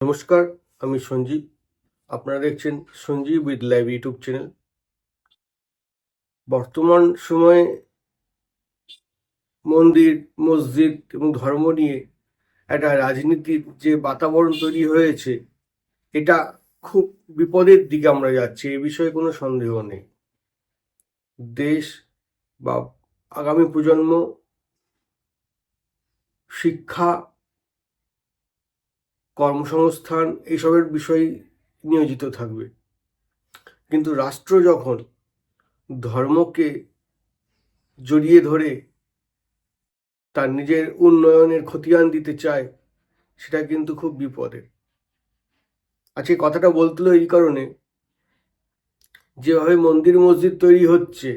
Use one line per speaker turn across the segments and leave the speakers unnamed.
নমস্কার, আমি সঞ্জীব। আপনারা দেখছেন Sanjeev with live YouTube channel. বর্তমান সময়ে মন্দির, মসজিদ এবং ধর্ম নিয়ে একটা রাজনীতির যে বাতাবরণ তৈরি হয়েছে, এটা খুব বিপদের দিকে আমরা যাচ্ছি, এ বিষয়ে কোনো সন্দেহ নেই। দেশ বা আগামী প্রজন্ম শিক্ষা, কর্মসংস্থান এইসবের বিষয়ে নিয়োজিত থাকবে, কিন্তু রাষ্ট্র যখন ধর্মকে জড়িয়ে ধরে তার নিজের উন্নয়নের খতিয়ান দিতে চায়, সেটা কিন্তু খুব বিপদের। আজকে কথাটা বলতে হলো এই কারণে, যেভাবে মন্দির মসজিদ তৈরি হচ্ছে,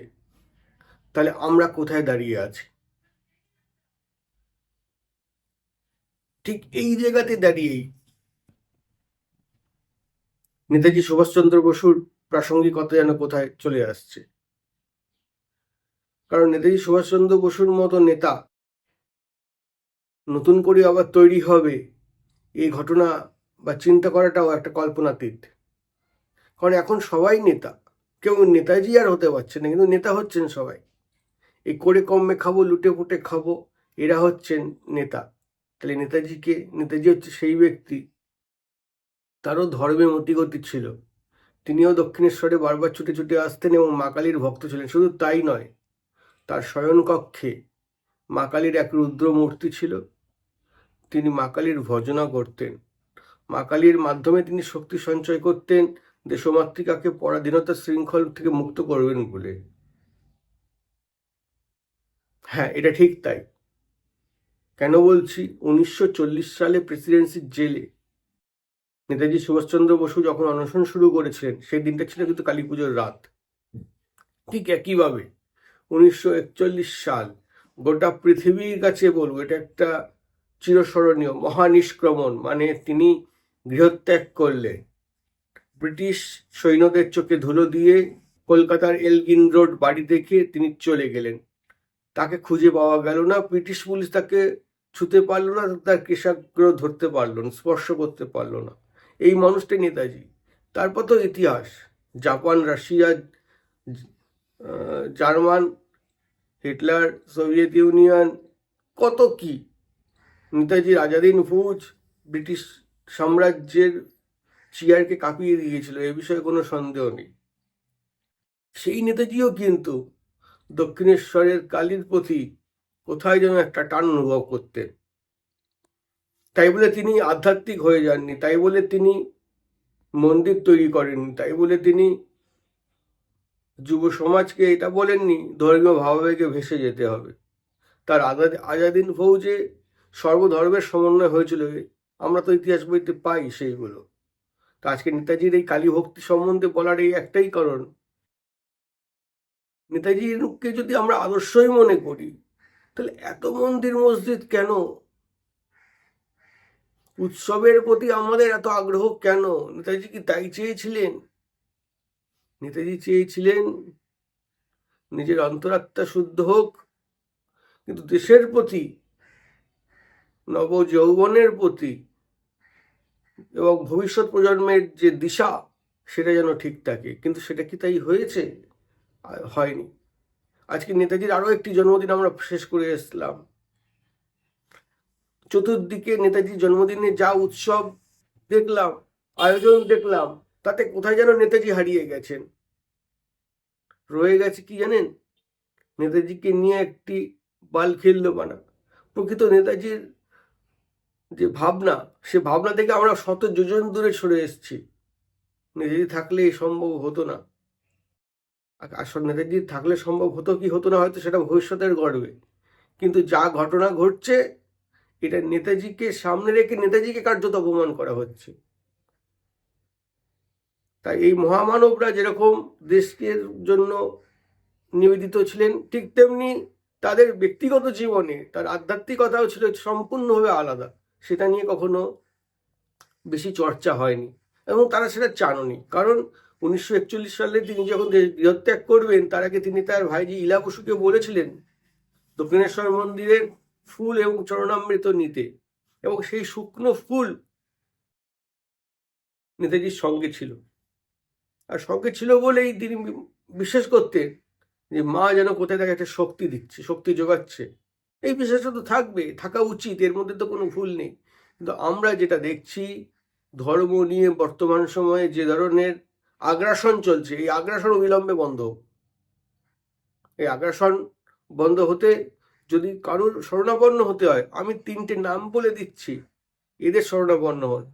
তাহলে আমরা কোথায় দাঁড়িয়ে আছি? ঠিক এই জায়গাতে দাঁড়িয়েই নেতাজি সুভাষচন্দ্র বসুর প্রাসঙ্গিকতা যেন কোথায় চলে আসছে। কারণ নেতাজি সুভাষচন্দ্র বসুর মতো নেতা নতুন করে আবার তৈরি হবে, এই ঘটনা বা চিন্তা করাটাও একটা কল্পনাতীত। কারণ এখন সবাই নেতা, কেউ নেতাজি আর হতে পারছে না, কিন্তু নেতা হচ্ছেন সবাই। এই করে কমে খাবো, লুটে পুটে খাবো, এরা হচ্ছেন নেতা। তাহলে নেতাজি হচ্ছে সেই ব্যক্তি, তারও ধর্মে মতিগতি ছিল। তিনিও দক্ষিণেশ্বরে বারবার ছুটে ছুটে আসতেন এবং মা কালীর ভক্ত ছিলেন। শুধু তাই নয়, তার শয়নকক্ষে মা কালীর এক রুদ্র মূর্তি ছিল। তিনি মা কালীর ভজনা করতেন। মা কালীর মাধ্যমে তিনি শক্তি সঞ্চয় করতেন দেশমাতৃকাকে পরাধীনতার শৃঙ্খল থেকে মুক্ত করবেন বলে। হ্যাঁ, এটা ঠিক তাই। কেন বলছি? 1940 সালে প্রেসিডেন্সির জেলে নেতাজি সুভাষচন্দ্র বসু যখন অনশন শুরু করেছিলেন, সেই দিনটা ছিল কিন্তু কালী পুজোর রাত। ঠিক একইভাবে 1941 সাল, গোটা পৃথিবীর কাছে বলবো এটা একটা চিরস্মরণীয় মহানিষ্ক্রমণ। মানে তিনি গৃহত্যাগ করলেন, ব্রিটিশ সৈন্যদের চোখে ধুলো দিয়ে কলকাতার এলগিন রোড বাড়ি দেখে তিনি চলে গেলেন। তাকে খুঁজে পাওয়া গেল না, ব্রিটিশ পুলিশ তাকে ছুতে পারলো না, তার কেশাগ্র ধরতে পারলো না, স্পর্শ করতে পারলো না। এই মানুষটাই নেতাজি। তারপর তো ইতিহাস, Japan, Russia, German, Hitler, Soviet union, কত কি। নেতাজির আজাদিন ফৌজ ব্রিটিশ সাম্রাজ্যের চেয়ারকে কাঁপিয়ে দিয়েছিল, এ বিষয়ে কোনো সন্দেহ নেই। সেই নেতাজিও কিন্তু দক্ষিণেশ্বরের কালীর প্রতি কোথায় যেন একটা টান অনুভব করতেন। তাই বলে তিনি আধ্যাত্মিক হয়ে যাননি, তাই বলে তিনি মন্দির তৈরি করেননি, তাই বলে তিনি যুব সমাজকে এটা বলেননি ধর্মীয় ভাবাবেগে ভেসে যেতে হবে। তার আজাদিন ফৌজে সর্বধর্মের সমন্বয় হয়েছিল, আমরা তো ইতিহাস বইতে পাই সেইগুলো। তো আজকে নেতাজির এই কালী ভক্তি সম্বন্ধে বলার এই একটাই কারণ, নেতাজিকে যদি আমরা আদর্শই মনে করি, তাহলে এত মন্দির মসজিদ কেন? উৎসবের প্রতি আমাদের এত আগ্রহ কেন? নেতাজি কি তাই চেয়েছিলেন? নেতাজি চেয়েছিলেন নিজের অন্তরাত্মা শুদ্ধ হোক, কিন্তু দেশের প্রতি, নবযৌবনের প্রতি এবং ভবিষ্যৎ প্রজন্মের যে দিশা, সেটা যেন ঠিক থাকে। কিন্তু সেটা কি তাই হয়েছে? হয়নি। আজকে নেতাজির আরও একটি জন্মদিন আমরা শেষ করে এসলাম। চতুর্দিকে নেতাজির জন্মদিনে যা উৎসব দেখলাম, আয়োজন দেখলাম, তাতে কোথায় যেন নেতাজি হারিয়ে গেছেন। রয়ে গেছে কি জানেন? নেতাজিকে নিয়ে একটি বালখিল্য বানা। প্রকৃত নেতাজির যে ভাবনা, সে ভাবনা থেকে আমরা শত যোজন দূরে সরে এসেছি। নেতাজি থাকলে সম্ভব হতো না। আসল নেতাজি থাকলে সম্ভব হতো কি হতো না, হয়তো সেটা ভবিষ্যতের গড়বে। কিন্তু যা ঘটনা ঘটছে, এটা নেতাজিকে সামনে রেখে নেতাজিকে কার্যত অপমান করা হচ্ছে। তাই এই মহামানবরা যেরকম দেশের জন্য নিবেদিত ছিলেন, ঠিক তেমনি তাদের ব্যক্তিগত জীবনে তার আধ্যাত্মিকতাও ছিল সম্পূর্ণভাবে আলাদা। সেটা নিয়ে কখনো বেশি চর্চা হয়নি এবং তারা সেটা চাননি। কারণ 1941 সালে তিনি যখন গৃহত্যাগ করবেন, তার আগে তিনি তার ভাইজি ইলা বসুকে বলেছিলেন দক্ষিণেশ্বর মন্দিরের ফুল এবং চরণামৃত নিতে, এবং সেই শুকনো ফুল নেতাজির সঙ্গে ছিল, আর সঙ্গে ছিল বলেই তিনি বিশ্বাস করতেন যে মা যেন কোথায় তাকে একটা শক্তি দিচ্ছে, শক্তি যোগাচ্ছে। এই বিশ্বাসটা তো থাকবে, থাকা উচিত, এর মধ্যে তো কোনো ভুল নেই। কিন্তু আমরা যেটা দেখছি, ধর্ম নিয়ে বর্তমান সময়ে যে ধরনের আগ্রাসন চলছে, এই আগ্রাসন অবিলম্বে বন্ধ হোক। এই আগ্রাসন বন্ধ হতে যদি কারোর শরণাপন্ন হতে হয়, আমি 3টে নাম বলে দিচ্ছি, এদের শরণাপন্ন হন: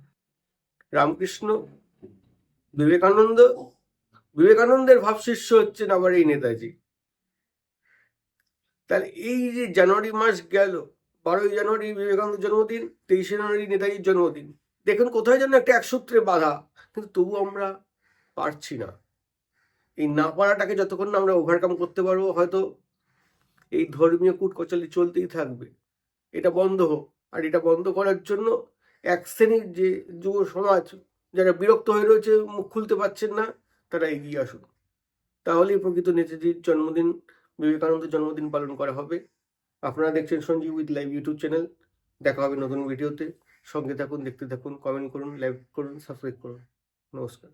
রামকৃষ্ণ, বিবেকানন্দ, বিবেকানন্দের ভাবশিষ্য হচ্ছেন আবার এই নেতাজি। তাহলে এই যে জানুয়ারি মাস গেল, 12ই জানুয়ারি বিবেকানন্দের জন্মদিন, 23শে জানুয়ারি নেতাজির জন্মদিন, দেখুন কোথায় যেন একটা একসূত্রে বাধা, কিন্তু তবু আমরা পারছি না। এই না পারাটাকে যতক্ষণ না আমরা ওভারকাম করতে পারবো, হয়তো এই ধর্মীয় কূটকচালি চলতেই থাকবে। এটা বন্ধ হোক। আর এটা বন্ধ করার জন্য এক শ্রেণীর যে যুব সমাজ, যারা বিরক্ত হয়ে রয়েছে, মুখ খুলতে পারছেন না, তারা এগিয়ে আসুন। তাহলেই প্রকৃত নেতাজির জন্মদিন, বিবেকানন্দের জন্মদিন পালন করা হবে। আপনারা দেখছেন Sanjeev with live YouTube channel. দেখা হবে নতুন ভিডিওতে। সঙ্গে থাকুন, দেখতে থাকুন, কমেন্ট করুন, লাইক করুন, সাবস্ক্রাইব করুন। নমস্কার।